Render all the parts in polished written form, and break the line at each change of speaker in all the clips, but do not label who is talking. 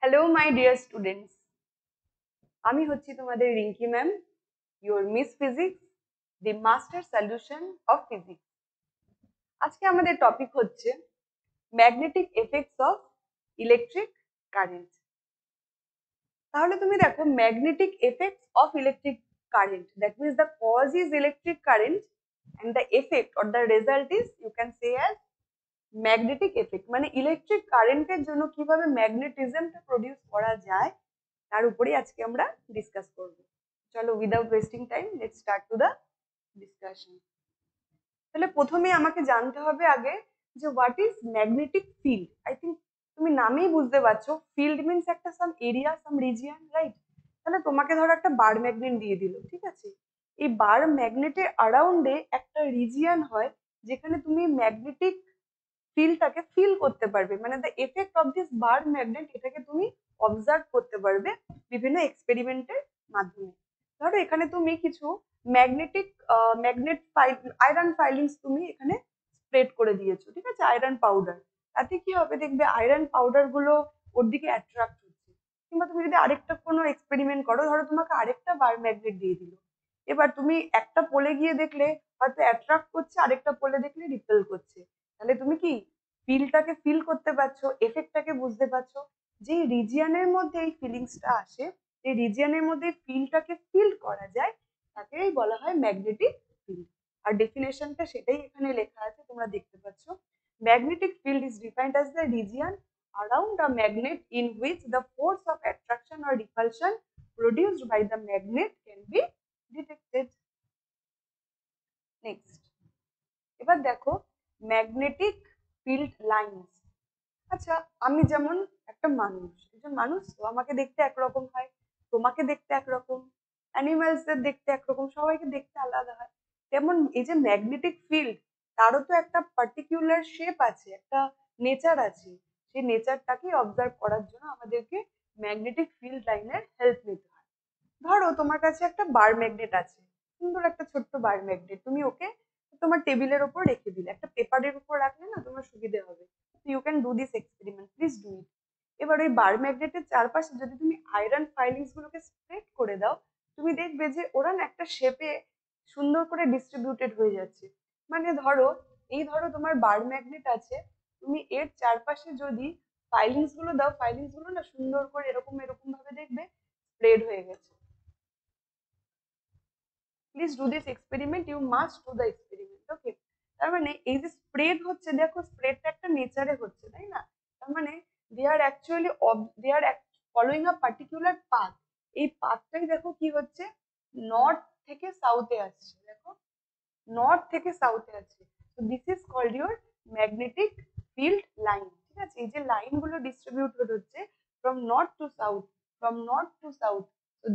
Hello my dear students, আমি হচ্ছি তোমাদের Rinki ma'am, your miss physics, the master solution of physics. আজকে আমাদের টপিক হচ্ছে magnetic effects of electric current. তাহলে তুমি দেখো, magnetic effects of electric current, that means the cause is electric current and the effect or the result is you can say as magnetic effect. মানে electric কারেন্টের জন্য কিভাবে ম্যাগনেটিজমটা produce করা যায় তার উপরেই আজকে আমরা ডিসকাস করব। চলো, without wasting time, let's start to the discussion. তাহলে প্রথমে আমাকে জানতে হবে আগে যে what is magnetic field. I think তুমি নামেই বুঝতে পারছো, ফিল্ড মিনস একটা সাম এরিয়া, সাম রিজিয়ন, রাইট? তাহলে তোমাকে ধরো একটা বার ম্যাগনেট দিয়ে দিল, ঠিক আছে? এই বার ম্যাগনেটের অ্যারাউন্ডে একটা রিজিয়ন হয় যেখানে তুমি ম্যাগনেটিক ফিলটাকে ফিল করতে পারবে, মানে the effect of this bar magnet, এটাকে তুমি অবজার্ভ করতে পারবে বিভিন্ন এক্সপেরিমেন্টের মাধ্যমে। ধরো এখানে তুমি কিছু ম্যাগনেটিক ম্যাগনেট আয়রন ফাইলিংস তুমি এখানে স্প্রেড করে দিয়েছো, ঠিক আছে, আয়রন পাউডার। তাতে কি হবে দেখবে, আয়রন পাউডার গুলো ওর দিকে অ্যাট্রাক্ট হচ্ছে। কিংবা তুমি যদি আরেকটা কোনো এক্সপেরিমেন্ট করো, ধরো তোমাকে আরেকটা বার ম্যাগনেট দিয়ে দিল, এবার তুমি একটা পোলে গিয়ে দেখলে হয়তো অ্যাট্রাক্ট করছে, আরেকটা পোলে দেখলে রিপেল করছে। তাহলে তুমি কি ফিলটাকে ফিল করতে পারছো, এফেক্টটাকে বুঝতে পারছো। যে রিজিয়নের মধ্যে এই ফিলিংসটা আসে, এই রিজিয়নের মধ্যে ফিলটাকে ফিল করা যায়, তাকেই বলা হয় ম্যাগনেটিক ফিল্ড। আর ডেফিনেশনটা সেটাই এখানে লেখা আছে, তোমরা দেখতে পাচ্ছ। Magnetic field is defined as the region around a magnet in which the force of attraction or repulsion produced by the magnet can be detected. Next, এবার দেখো ম্যাগনেটিক ফিল্ড লাইনস। আচ্ছা, আমি যেমন একটা মানুষ, একজন মানুষ, তো আমাকে দেখতে একরকম হয়, তোমাকে দেখতে একরকম, অ্যানিমালসদের দেখতে একরকম, সবাইকে দেখতে আলাদা হয়। তেমন এই যে ম্যাগনেটিক ফিল্ড, তারও তো একটা পার্টিকুলার শেপ আছে, একটা নেচার আছে। সেই নেচারটাকে অবজার্ভ করার জন্য আমাদেরকে ম্যাগনেটিক ফিল্ড লাইনের হেল্প নিতে হয়। ধরো তোমার কাছে একটা বার ম্যাগনেট আছে, সুন্দর একটা ছোট্ট বার ম্যাগনেট, তুমি ওকে তোমার টেবিলের উপর রেখে দিলে, একটা পেপারের উপর রাখলে না তোমার সুবিধে হবে। You can do this experiment, please do it. এবার ওই বার ম্যাগনেটের চারপাশে যদি তুমি আয়রন ফাইলিংস গুলোকে স্প্রেড করে দাও, তুমি দেখবে যে ওরা না একটা শেপে সুন্দর করে ডিস্ট্রিবিউটেড হয়ে যাচ্ছে। মানে ধরো, এই ধরো তোমার বার ম্যাগনেট আছে, তুমি এর চারপাশে যদি ফাইলিংস গুলো দাও, ফাইলিংস গুলো না সুন্দর করে এরকম এরকম ভাবে দেখবে স্প্রেড হয়ে গেছে। Please do this experiment, you must do the experiment, okay? তার মানে এই যে স্প্রেড হচ্ছে, দেখো স্প্রেডটা একটা নেচারে হচ্ছে, তাই না? তার মানে they are actually they are following a particular path. এই পাথটাই দেখো কি হচ্ছে, নর্থ থেকে সাউথে আসছে, দেখো নর্থ থেকে সাউথে আসছে। তো this is called your magnetic field line, ঠিক আছে? এই যে লাইনগুলো ডিস্ট্রিবিউটেড হচ্ছে from north to south, from north to south, so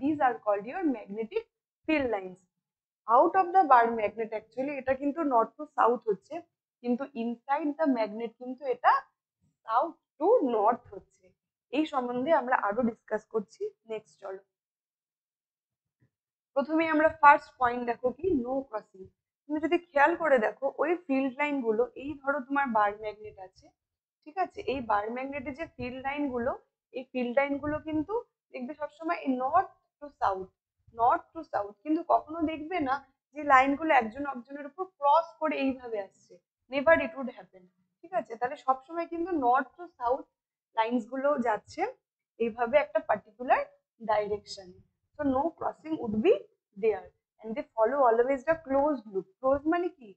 these are called your magnetic field lines out of the bar magnet। Actually এটা কিন্তু নর্থ টু সাউথ হচ্ছে, কিন্তু ইনসাইড দ্য ম্যাগনেট কিন্তু এটা সাউথ টু নর্থ হচ্ছে। এই সম্বন্ধে আমরা আরো ডিসকাস করছি। নেক্সট চলো, প্রথমে আমরা ফার্স্ট পয়েন্ট দেখো কি, নো ক্রসিং। তুমি যদি খেয়াল করে দেখো, ওই ফিল্ড লাইন গুলো, এই ধরো তোমার বার ম্যাগনেট আছে, ঠিক আছে, এই বার ম্যাগনেটের যে ফিল্ড লাইন গুলো, এই ফিল্ড লাইন গুলো কিন্তু দেখবে সবসময় north to south, north to south, কিন্তু কখনো দেখবে না যে লাইনগুলো একজন একজনের উপর ক্রস করে এইভাবে আসছে। নেভার ইট উড হ্যাপেন, ঠিক আছে? তাহলে সবসময় কিন্তু নর্থ টু সাউথ লাইনস গুলো যাচ্ছে এইভাবে একটা পার্টিকুলার ডাইরেকশনে। So no crossing would be there, and they follow always the closed loop. Closed মানে কি?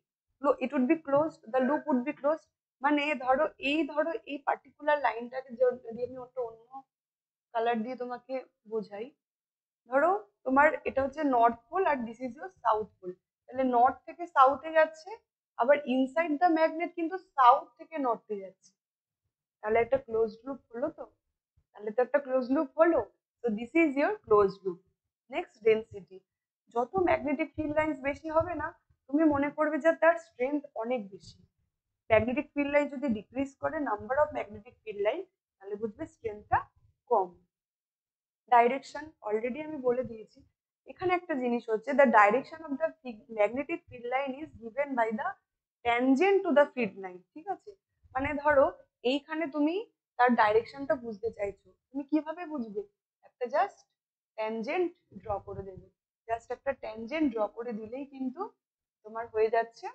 It would be closed, the loop would be closed। মানে ধরো এই পার্টিকুলার লাইনটাকে যদি আমি অন্য কালার দিয়ে তোমাকে বোঝাই, ধরো তোমার এটা হচ্ছে নর্থ পোল আর this is your south pole. তাহলে নর্থ থেকে সাউথে যাচ্ছে, আবার ইনসাইড দ্য ম্যাগনেট কিন্তু সাউথ থেকে নর্থে যাচ্ছে। তাহলে একটা ক্লোজড লুপ হলো তো, তাহলে তো একটা ক্লোজ লুপ হলো। তো this is your close loop. Next, density. যত ম্যাগনেটিক ফিল্ড লাইন্স বেশি হবে না, তুমি মনে করবে যে তার স্ট্রেংথ অনেক বেশি। ম্যাগনেটিক ফিল্ড লাইন যদি ডিক্রিজ করে number of magnetic field line, তাহলে বুঝবে স্ট্রেংথটা কম। ডাইরেকশন অলরেডি আমি বলে দিয়েছি। এখানে একটা জিনিস হচ্ছে, the direction of the magnetic field line is given by the tangent to the field line, ঠিক আছে? মানে ধরো এইখানে তুমি তার ডাইরেকশনটা বুঝতে চাইছো, তুমি কিভাবে বুঝবে? একটা জাস্ট ট্যানজেন্ট ড্র করে দেবে, জাস্ট একটা ট্যানজেন্ট ড্র করে দিলেই কিন্তু তোমার হয়ে যাচ্ছে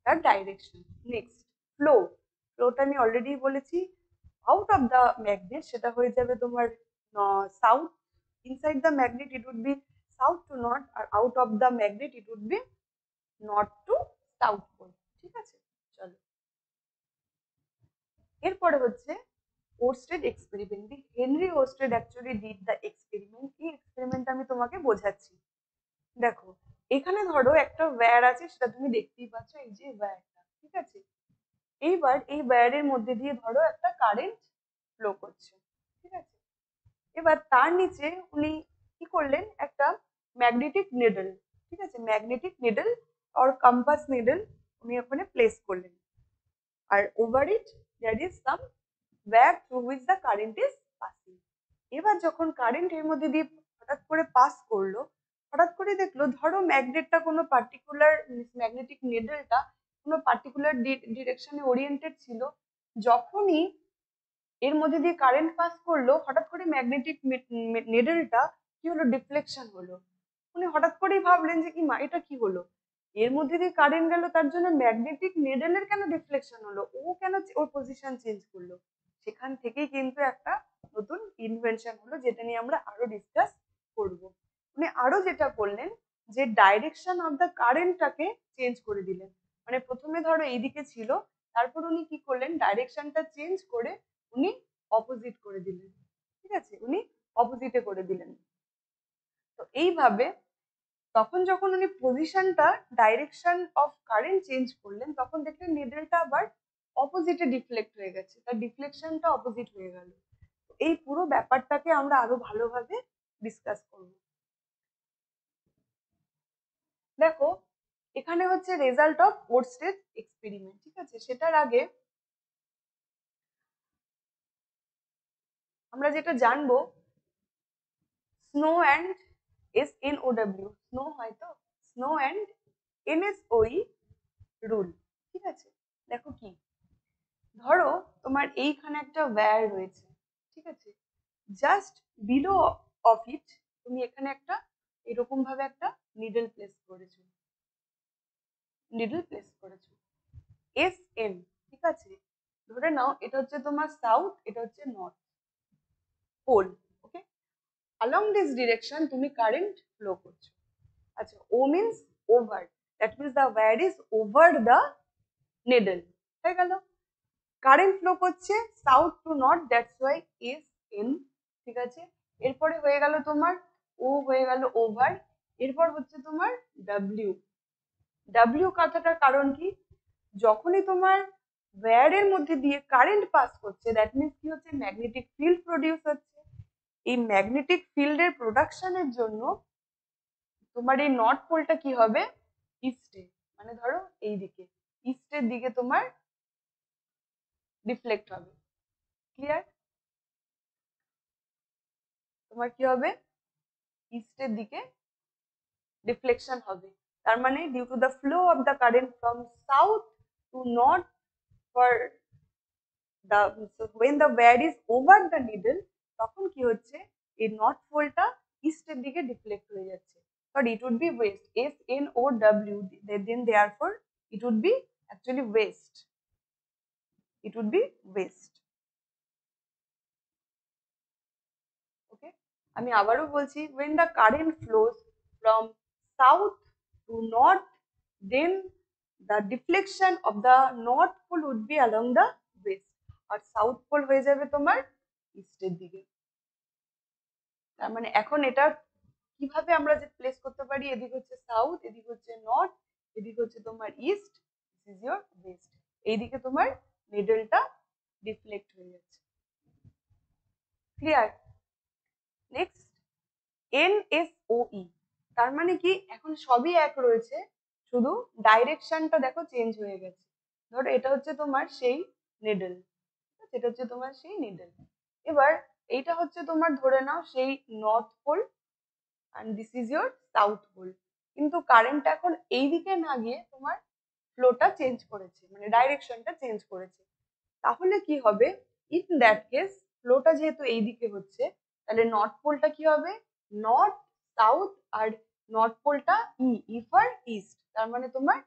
তার ডাইরেকশন। নেক্সট ফ্লো, ফ্লোটা আমি অলরেডি বলেছি, আউট অফ দ্য ম্যাগনেট সেটা হয়ে যাবে তোমার south, inside the magnet it would be south to north, আর out of the magnet it would be north to south pole. ঠিক আছে, চলো এরপরে হচ্ছে Oersted experiment. The Henry Oersted actually did the experiment. এই এক্সপেরিমেন্ট আমি তোমাকে বোঝাচ্ছি। দেখো এখানে ধরো একটা ওয়্যার আছে, সেটা তুমি দেখতেই পাচ্ছ, এই যে ওয়্যারটা, ঠিক আছে। এইবার এই ওয়্যারের মধ্যে দিয়ে ধরো একটা কারেন্ট ফ্লো করছে, ঠিক আছে। এবার তার নিচে উনি কি করলেন, একটা ম্যাগনেটিক নিডল, ঠিক আছে, magnetic needle or compass needle উনি ওখানে প্লেস করলেন, আর over it there is some wire through which the current is passing. এবার যখন কারেন্ট এর মধ্যে দিয়ে হঠাৎ করে পাস করলো, হঠাৎ করে দেখলো ধরো ম্যাগনেটটা কোনো পার্টিকুলার, ম্যাগনেটিক নিডলটা কোনো পার্টিকুলার ডিরেকশনে ওরিয়েন্টেড ছিল, যখনই এর মধ্যে দিয়ে কারেন্ট পাস করলো হঠাৎ করে ম্যাগনেটিক নিডলটা কি হলো, ডিফ্লেকশন হলো। উনি হঠাৎ করেই ভাবলেন যে কি মা এটা কি হলো, এর মধ্যে দিয়ে কারেন্ট গেল তার জন্য ম্যাগনেটিক নিডলের কেন ডিফ্লেকশন হলো, ও কেন ওর পজিশন চেঞ্জ করলো। সেখান থেকেই কিন্তু একটা নতুন ইনভেনশন হলো, যেটা নিয়ে আমরা আরো ডিসকাস করব। উনি আরো যেটা করলেন, যে ডাইরেকশন অফ দ্য কারেন্টটাকে চেঞ্জ করে দিলেন। মানে প্রথমে ধরো এইদিকে ছিল, তারপর উনি কি করলেন, ডাইরেকশনটা চেঞ্জ করে উনি অপোজিট করে দিলেন, ঠিক আছে, উনি অপোজিটে করে দিলেন। তো এইভাবে তখন যখন উনি পজিশনটা, ডাইরেকশন অফ কারেন্ট চেঞ্জ করলেন, তখন দেখলেন নিডলটা আবার অপোজিটে ডিফ্লেক্ট হয়ে গেছে, তার ডিফ্লেকশনটা অপোজিট হয়ে গেল। এই পুরো ব্যাপারটাকে আমরা আরো ভালোভাবে ডিসকাস করব। দেখো এখানে হচ্ছে রেজাল্ট অফ ওরস্টেড এক্সপেরিমেন্ট, ঠিক আছে। সেটার আগে আমরা যেটা জানবো, স্নো অ্যান্ড SNOW, স্নো হয়তো, স্নো অ্যান্ড NSOE রুল, ঠিক আছে। দেখো কি, ধরো তোমার এইখানে একটা ওয়্যার রয়েছে, ঠিক আছে, জাস্ট বিলো অফ ইট তুমি এখানে একটা এরকম ভাবে একটা নিডল প্লেস করেছো, নিডল প্লেস করেছো SM, ঠিক আছে। ধরে নাও এটা হচ্ছে তোমার সাউথ, এটা হচ্ছে north pole, okay. along this direction তুমি কারেন্ট ফ্লো করছো। আচ্ছা, ও means over, that means the wire is over the needle, হয়ে গেল। কারেন্ট ফ্লো করছে south to north, that's why SN, ঠিক আছে। এরপরে হয়ে গেল তোমার ও, হয়ে গেল ওভার, এরপর হচ্ছে তোমার W। W কথাটার কারণ কি, যখনই তোমার ওয়্যারের মধ্যে দিয়ে কারেন্ট পাস করছে, দ্যাট মিন্স কি হচ্ছে, ম্যাগনেটিক ফিল্ড প্রডিউস হচ্ছে। এই ম্যাগনেটিক ফিল্ডের প্রোডাকশনের জন্য তোমার এই নর্থ পোলটা কি হবে, ইস্টে, মানে ধরো এই দিকে, ইস্টের দিকে তোমার ডিফ্লেক্ট হবে। ক্লিয়ার? তোমার কি হবে, ইস্টের দিকে ডিফ্লেকশন হবে। তার মানে due to the flow of the current from south to north, for the when the wire is over the needle, তখন কি হচ্ছে, এই নর্থ পোলটা ইস্টের দিকে ডিফ্লেক্ট হয়ে যাচ্ছে। Sorry, it would be west, SNOW, then therefore it would be actually west, it would be west, ওকে। আমি আবারও বলছি, when the current flows from south to north, then the deflection of the north pole would be along the west, আর south pole হয়ে যাবে তোমার ইস্টের দিকে। তার মানে এখন এটা কিভাবে আমরা যে প্লেস করতে পারি, এদিক হচ্ছে সাউথ, এদিক হচ্ছে নর্থ, এদিক হচ্ছে তোমার east, this is your West. এইদিকে তোমার নিডলটা ডিফ্লেক্ট হয়ে যাচ্ছে। ক্লিয়ার? নেক্সট NSOE, তার মানে কি, এখন সবই এক রয়েছে, শুধু ডাইরেকশনটা দেখো চেঞ্জ হয়ে গেছে। ধরো এটা হচ্ছে তোমার সেই নিডল, এটা হচ্ছে তোমার সেই নিডল। এবার এইটা হচ্ছে তোমার ধরে নাও সেই north pole, and this is your south pole. কিন্তু কারেন্টটা এখন এই দিকে না গিয়ে তোমার ফ্লোটা চেঞ্জ করেছে, মানে ডাইরেকশনটা চেঞ্জ করেছে। তাহলে কি হবে, ইন দ্যাট কেস ফ্লোটা যেহেতু এই দিকে হচ্ছে, তাহলে নর্থ পোলটা কি হবে, নর্থ সাউথ, আর নর্থ পোলটা ই ফর ইস্ট, তার মানে তোমার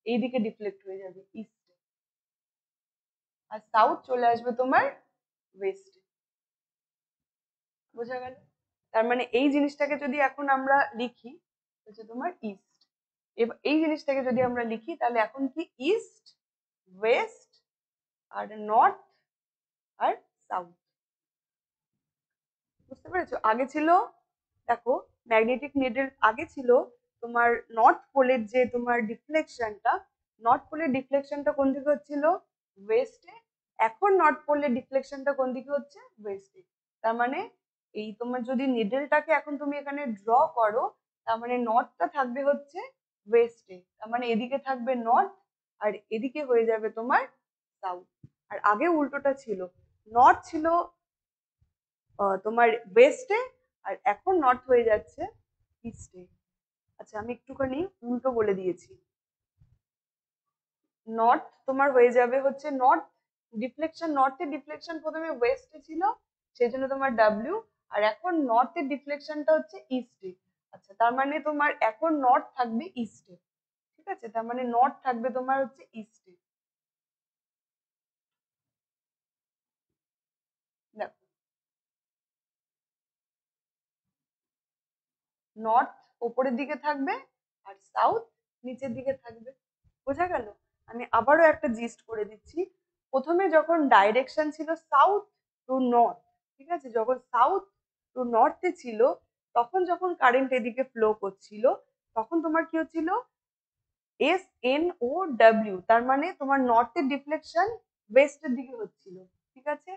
এইদিকে ডিফ্লেক্ট হয়ে যাবে ইস্টে, আর সাউথ চলে আসবে তোমার ওয়েস্টে। বোঝা গেল? তার মানে এই জিনিসটাকে যদি এখন আমরা লিখি হচ্ছে তোমার ইস্ট, এবার এই জিনিসটাকে যদি আমরা লিখি তাহলে এখন কি ইস্ট, ওয়েস্ট, আর নর্থ, আর সাউথ। বুঝতে পেরেছো? আগে ছিল, দেখো ম্যাগনেটিক নিডল আগে ছিল তোমার নর্থ পোলের যে তোমার ডিফ্লেকশনটা, নর্থ পোলের ডিফ্লেকশনটা কোন দিকে হচ্ছিল, ওয়েস্টে। এখন নর্থ পোলের ডিফ্লেকশনটা কোন দিকে হচ্ছে, ওয়েস্টে। তার মানে এই তোমার যদি নিডলটাকে এখন তুমি এখানে ড্র করো, তার মানে নর্থটা থাকবে হচ্ছে ওয়েস্টে, তার মানে এদিকে থাকবে নর্থ, আর এদিকে হয়ে যাবে তোমার সাউথ। আর আগে উল্টোটা ছিল, নর্থ ছিল তোমার ওয়েস্টে, আর এখন নর্থ হয়ে যাচ্ছে ইস্টে। আচ্ছা আমি একটুখানি উল্টো বলে দিয়েছি, নর্থ তোমার হয়ে যাবে হচ্ছে নর্থ ডিফ্লেকশন, নর্থের ডিফ্লেকশন প্রথমে ওয়েস্টে ছিল, সেই জন্য তোমার ডাব্লিউ, আর এখন নর্থের ডিফ্লেকশনটা হচ্ছে ইস্টে। আচ্ছা তার মানে তোমার এখন নর্থ থাকবে ইস্টে, ঠিক আছে, তার মানে নর্থ থাকবে তোমার হচ্ছে ইস্টে। দেখো নর্থ ওপরের দিকে থাকবে, আর সাউথ নিচের দিকে থাকবে। বোঝা গেল? আমি আবারও একটা জিস্ট করে দিচ্ছি, প্রথমে যখন ডাইরেকশন ছিল সাউথ টু নর্থ, ঠিক আছে, যখন সাউথ টু নর্থে ছিল, তখন যখন কারেন্ট এদিকে ফ্লো করছিল, তখন তোমার কি হচ্ছিল, এস এন ও ডাব্লিউ, তার মানে তোমার নর্থের ডিফ্লেকশন ওয়েস্টের দিকে হচ্ছিল, ঠিক আছে।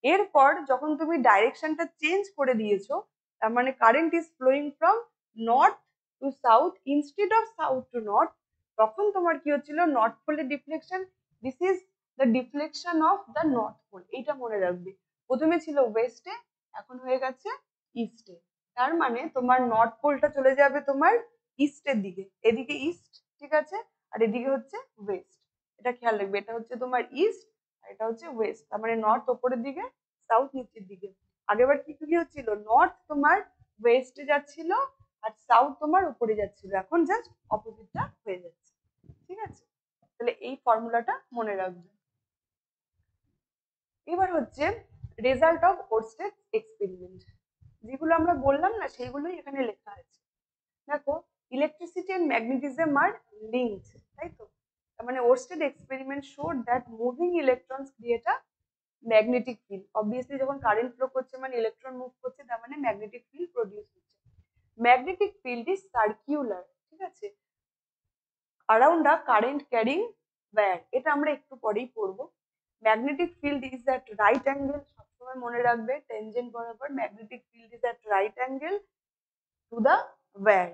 এরপর যখন তুমি ডাইরেকশনটা চেঞ্জ করে দিয়েছো, তার মানে current is flowing from north to south instead of south to north, তখন তোমার কি হচ্ছিল, নর্থ পোলের deflection, this is the deflection of the north pole, এইটা মনে রাখবে। প্রথমে ছিল ওয়েস্টে, এখন হয়ে গেছে ইস্টে, তার মানে তোমার নর্থ পোলটা চলে যাবে তোমার ইস্টের দিকে, এদিকে ইস্ট, ঠিক আছে, আর এদিকে হচ্ছে ওয়েস্ট। এটা খেয়াল রাখবে, এটা হচ্ছে তোমার ইস্ট, আর এটা হচ্ছে ওয়েস্ট, তার মানে নর্থ ওপরের দিকে, সাউথ নিচের দিকে। আগেবার কি কি হচ্ছিল, নর্থ তোমার ওয়েস্টে যাচ্ছিল, আর সাউথ তোমার উপরে যাচ্ছিল, এখন জাস্ট অপোজিটটা হয়ে যাচ্ছে, ঠিক আছে। তাহলে এই ফর্মুলাটা মনে রাখবে। এবার হচ্ছে রেজাল্ট অফ ওরস্টেড এক্সপেরিমেন্ট, যেগুলো আমরা বললাম না সেইগুলোই এখানে লেখা আছে। দেখো electricity and magnetism are linked, তাই তো, তার মানে Oersted experiment showed that moving electrons create a magnetic field. Obviously যখন কারেন্ট ফ্লো করছে মানে ইলেকট্রন মুভ করছে, তার মানে ম্যাগনেটিক ফিল্ড প্রডিউস হচ্ছে। ম্যাগনেটিক ফিল্ড ইজ সার্কিউলার, ঠিক আছে, around a current carrying wire, এটা আমরা একটু পরেই পড়বো। Magnetic field is at right angle, সবসময় মনে রাখবে টেনজেন্ট বরাবর, magnetic field is at right angle to the wire.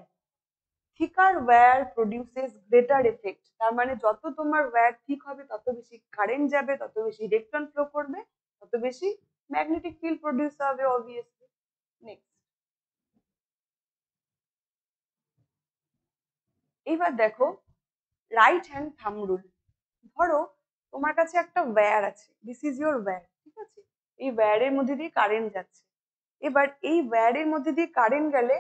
Thicker wire produces greater effect, তার মানে যত তোমার ওয়্যার ঠিক হবে তত বেশি কারেন্ট যাবে, তত বেশি ইলেকট্রন ফ্লো করবে, তত বেশি ম্যাগনেটিক ফিল্ড প্রডিউস হবে অবভিয়াসলি। নেক্সট, এইবার দেখো রাইট হ্যান্ড থাম্ব রুল। ধরো তোমার কাছে একটা ওয়্যার আছে, দিস ইজ ইউর ওয়্যার, ঠিক আছে, এই ওয়্যারের মধ্যে দিয়ে কারেন্ট যাচ্ছে। এবার এই ওয়্যারের মধ্যে দিয়ে কারেন্ট গেলে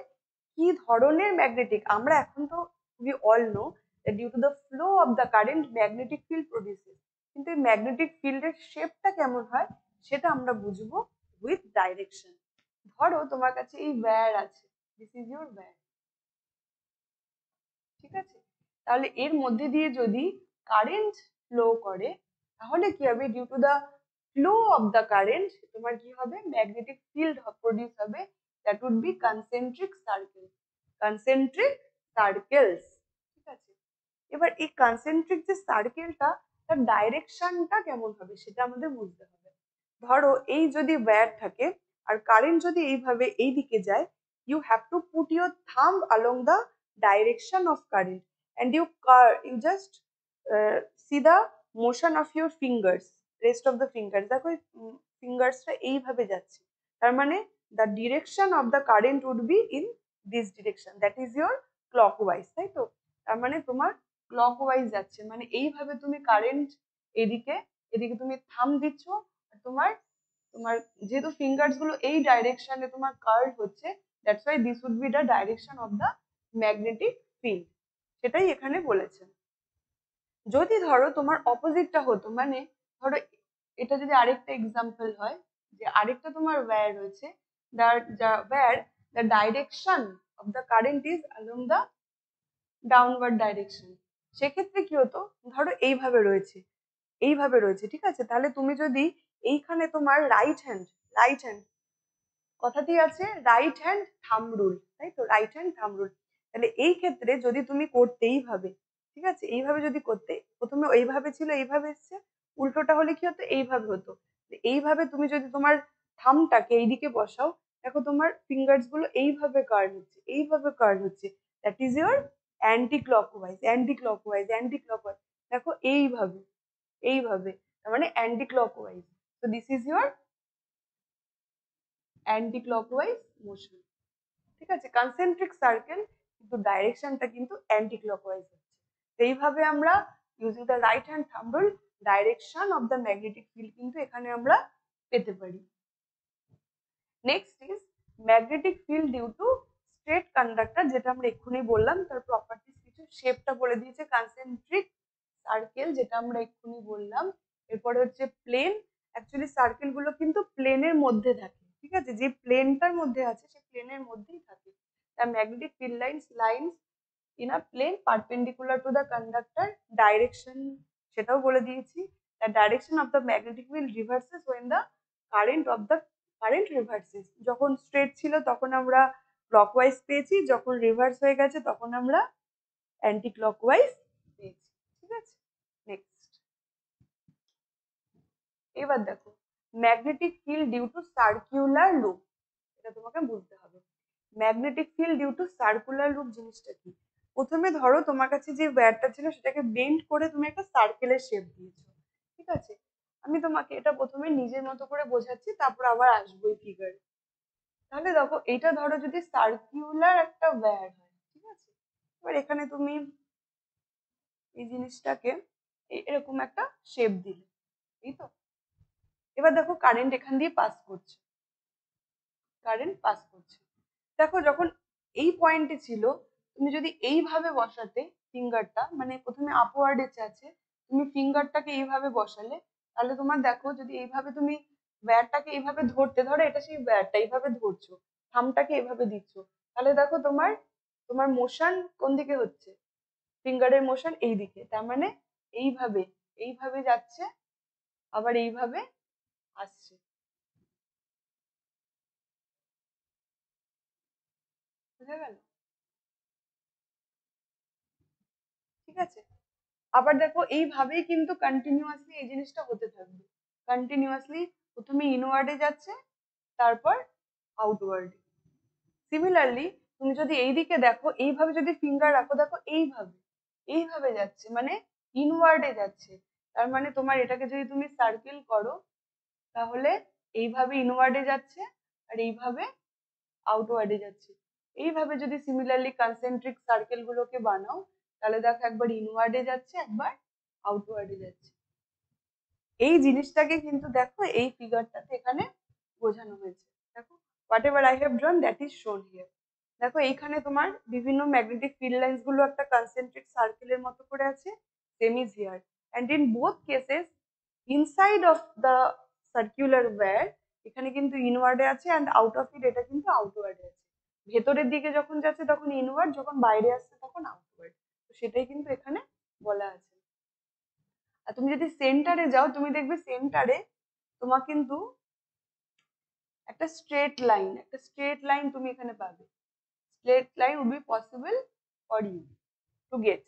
কি ধরনের ম্যাগনেটিক, আমরা এখন তো we all know due to the flow of the current magnetic field produces, কিন্তু এই ম্যাগনেটিক ফিল্ডের শেপটা কেমন হয় সেটা আমরা বুঝবো উইথ ডাইরেকশন। ধরো তোমার কাছে এই ওয়্যার আছে, দিস ইজ ইউর ওয়্যার, ঠিক আছে, তাহলে এর মধ্যে দিয়ে যদি কারেন্ট ফ্লো করে, তাহলে কি হবে, due to the flow of the current তোমার কি হবে, ম্যাগনেটিক ফিল্ড প্রডিউস হবে, that would be concentric circle, concentric circles, ঠিক আছে। এবার এই কনসেন্ট্রিক যে সার্কেলটা, তার ডাইরেকশনটা কেমন হবে সেটা আমাদের বুঝতে হবে। ধরো এই যদি ওয়্যার থাকে আর কারেন্ট যদি এইভাবে এই দিকে যায়, you have to put your thumb along the direction of current, and you just see the motion of your fingers, rest of the fingers, দেখো ফিঙ্গার্সটা এইভাবে যাচ্ছে, তার মানে the direction of the current would be in this direction, that is your clockwise, তাই তো, তার মানে তোমার ক্লকওয়াইজ যাচ্ছে, মানে এইভাবে তুমি কারেন্ট এদিকে এদিকে তুমি থাম দিচ্ছ, আর তোমার তোমার যেহেতু ফিঙ্গার্স গুলো এই ডাইরেকশনে তোমার কার্ভ হচ্ছে, that's why this would be the direction of the magnetic field, সেটাই এখানে বলেছে। যদি ধরো তোমার অপোজিটটা হতো, মানে ধরো এটা যদি আরেকটা এক্সাম্পল হয়, যে আরেকটা তোমার ওয়্যার রয়েছে, where the direction of the current is along the downward direction, সেক্ষেত্রে কি হতো, ধরো এইভাবে রয়েছে, ঠিক আছে, তাহলে তুমি যদি এইখানে তোমার রাইট হ্যান্ড কথাতেই আছে রাইট হ্যান্ড থাম্ব রুল, তাই তো, রাইট হ্যান্ড থাম্ব রুল, তাহলে এই ক্ষেত্রে যদি তুমি করতে এইভাবে, ঠিক আছে, এইভাবে যদি করতে, প্রথমে এইভাবে ছিল এইভাবে এসছে, উল্টোটা হলে কি হতো, এইভাবে হতো। এইভাবে তুমি যদি তোমার থামটাকে এইদিকে বসাও, দেখো তোমার ফিঙ্গার্স গুলো এইভাবে কার্ভ হচ্ছে, that is your anti clockwise. দেখো এইভাবে তার মানে অ্যান্টি ক্লকওয়াইজ, তো this is your anti clockwise motion, ঠিক আছে, কনসেন্ট্রিক সার্কেল, কিন্তু ডাইরেকশনটা কিন্তু অ্যান্টি ক্লকওয়াইজ হচ্ছে। এইভাবে আমরা using the right hand thumb rule direction of the magnetic field কিন্তু এখানে আমরা পেতে পারি। Next is magnetic field due to straight conductor, যেটা আমরা এক্ষুনি বললাম, তার প্রপার্টিস কিছু, শেপটা বলে দিয়েছে কনসেন্ট্রিক সার্কেল, যেটা আমরা এক্ষুনি বললাম। এরপরে হচ্ছে প্লেন, অ্যাকচুয়ালি সার্কেল গুলো কিন্তু প্লেনের মধ্যে থাকে, ঠিক আছে, যে প্লেনটার মধ্যে আছে সেই প্লেনের মধ্যেই থাকে। The magnetic field lines in a plane perpendicular to the conductor, direction সেটাও বলে দিয়েছি। The direction of the magnetic field reverses when the current reverses, যখন স্ট্রেট ছিল তখন আমরা ক্লকওয়াইজ পেয়েছি, যখন রিভার্স হয়ে গেছে তখন আমরা অ্যান্টি ক্লকওয়াইজ পেয়েছি, ঠিক আছে। নেক্সট, এবার দেখো magnetic field due to circular loop, এটা তোমাকে বুঝতে হবে। Magnetic field due to circular loop জিনিসটা কি, প্রথমে ধরো তোমার কাছে যে ওয়্যারটা ছিল সেটাকে বেন্ড করে তুমি একটা সার্কেলের শেপ দিয়েছো, ঠিক আছে, আমি তোমাকে এটা প্রথমে নিজের মতো করে বোঝাচ্ছি, তারপর আবার আসবো এই ফিগার। তাহলে দেখো এটা ধরো যদি সার্কুলার একটা ওয়্যার হয়, ঠিক আছে, এবার এখানে তুমি এই জিনিসটাকে এরকম একটা শেপ দিলে, এই তো, এবার দেখো কারেন্ট পাস করছে, দেখো যখন এই পয়েন্টে ছিল, তুমি যদি এইভাবে বসাতে ফিঙ্গারটা, মানে প্রথমে আপওয়ার্ডে আছে, তুমি ফিঙ্গারটাকে এইভাবে বসালে, তাহলে তোমার দেখো যদি এইভাবে তুমি ওয়্যারটাকে এইভাবে ধরতে, ধরো এটা সেই ওয়্যারটা এইভাবে ধরছো, থামটাকে এইভাবে দিচ্ছ, তাহলে দেখো তোমার তোমার মোশন কোন দিকে হচ্ছে, ফিঙ্গারের মোশন এই দিকে, তার মানে এইভাবে এইভাবে যাচ্ছে, আবার এইভাবে আসছে, বুঝা গেল, ঠিক আছে। আবার দেখো এইভাবেই কিন্তু কন্টিনিউয়াসলি এই জিনিসটা হতে থাকবে, কন্টিনিউয়াসলি প্রথমে ইনওয়ার্ডে যাচ্ছে, তারপর আউটওয়ার্ডে। সিমিলারলি তুমি যদি এইদিকে দেখো, এইভাবে যদি ফিঙ্গার রাখো, দেখো এইভাবে এইভাবে যাচ্ছে, মানে ইনওয়ার্ডে যাচ্ছে, তার মানে তোমার এটাকে যদি তুমি সার্কেল করো, তাহলে এইভাবে ইনওয়ার্ডে যাচ্ছে, আর এইভাবে আউটওয়ার্ডে যাচ্ছে। এইভাবে যদি সিমিলারলি কনসেন্ট্রিক সার্কেল গুলোকে বানাও, তাহলে দেখো একবার ইনওয়ার্ডে যাচ্ছে, একবার আউটওয়ার্ডে যাচ্ছে। এই জিনিসটাকে কিন্তু দেখো এই ফিগারটাতে এখানে বোঝানো হয়েছে, দেখো what ever I have ড্রন that is শোন হিয়ার। দেখো এইখানে তোমার বিভিন্ন ম্যাগনেটিক ফিল্ড লাইন্স গুলো একটা কনসেন্ট্রিক সার্কেলের মতো করে আছে, same is here, and in both cases inside of the circular wire, এখানে কিন্তু ইনওয়ার্ডে আছে, অ্যান্ড আউট অফ ইট এটা কিন্তু আউটওয়ার্ডে আছে, ভেতরের দিকে যখন যাচ্ছে তখন ইনওয়ার্ড, যখন বাইরে আসছে তখন আউটওয়ার্ড, তো সেটাই কিন্তু এখানে বলা আছে। আর তুমি যদি সেন্টারে যাও, তুমি দেখবে সেন্টারে তোমার কিন্তু একটা স্ট্রেট লাইন তুমি এখানে পাবে, straight line would be possible for you to get,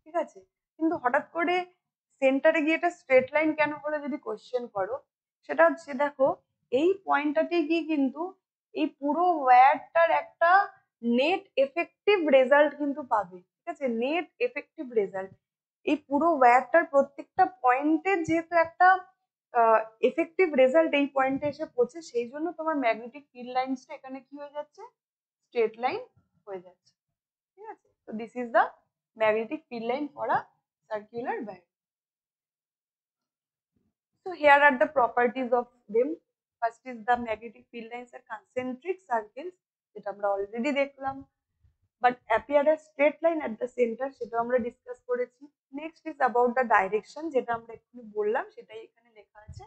ঠিক আছে। কিন্তু হঠাৎ করে সেন্টারে গিয়ে একটা স্ট্রেট লাইন কেন হলো যদি কোশ্চেন করো, সেটা হচ্ছে দেখো এই পয়েন্টটাতে গিয়ে কিন্তু এই পুরো ওয়্যারটার একটা নেট এফেক্টিভ রেজাল্ট কিন্তু পাবে, ঠিক আছে, নেট এফেক্টিভ রেজাল্ট, এই পুরো ওয়্যারটার প্রত্যেকটা পয়েন্টের যেহেতু একটা এফেক্টিভ রেজাল্ট এই পয়েন্টে এসে পড়ছে, সেই জন্য তোমার ম্যাগনেটিক ফিল্ড লাইন্সটা এখানে কি হয়ে যাচ্ছে, স্ট্রেট লাইন হয়ে যাচ্ছে, ঠিক আছে। তো this is the magnetic field line for a circular wire. So here are the properties of them. First is the magnetic field lines are concentric circles, যেটা আমরা already দেখলাম, but appear as straight line at the center, সেটা আমরা discuss করেছি। Next is about the direction, যেটা আমরা এক্ষুনি বললাম, সেটাই এখানে লেখা আছে।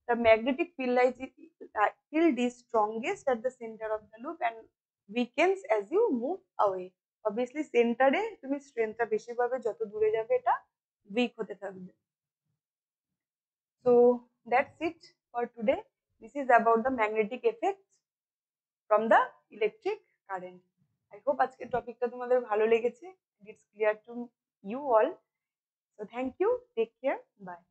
The magnetic field is strongest at the center of the loop and weakens as you move away. Obviously সেন্টারে তুমি স্ট্রেংথটা বেশি পাবে, যত দূরে যাবে এটা উইক হতে থাকবে। So that's it for today. This is about the magnetic effects from the electric current. I hope আজকের টপিকটা তোমাদের ভালো লেগেছে. It's clear to you all. So thank you. Take care. Bye.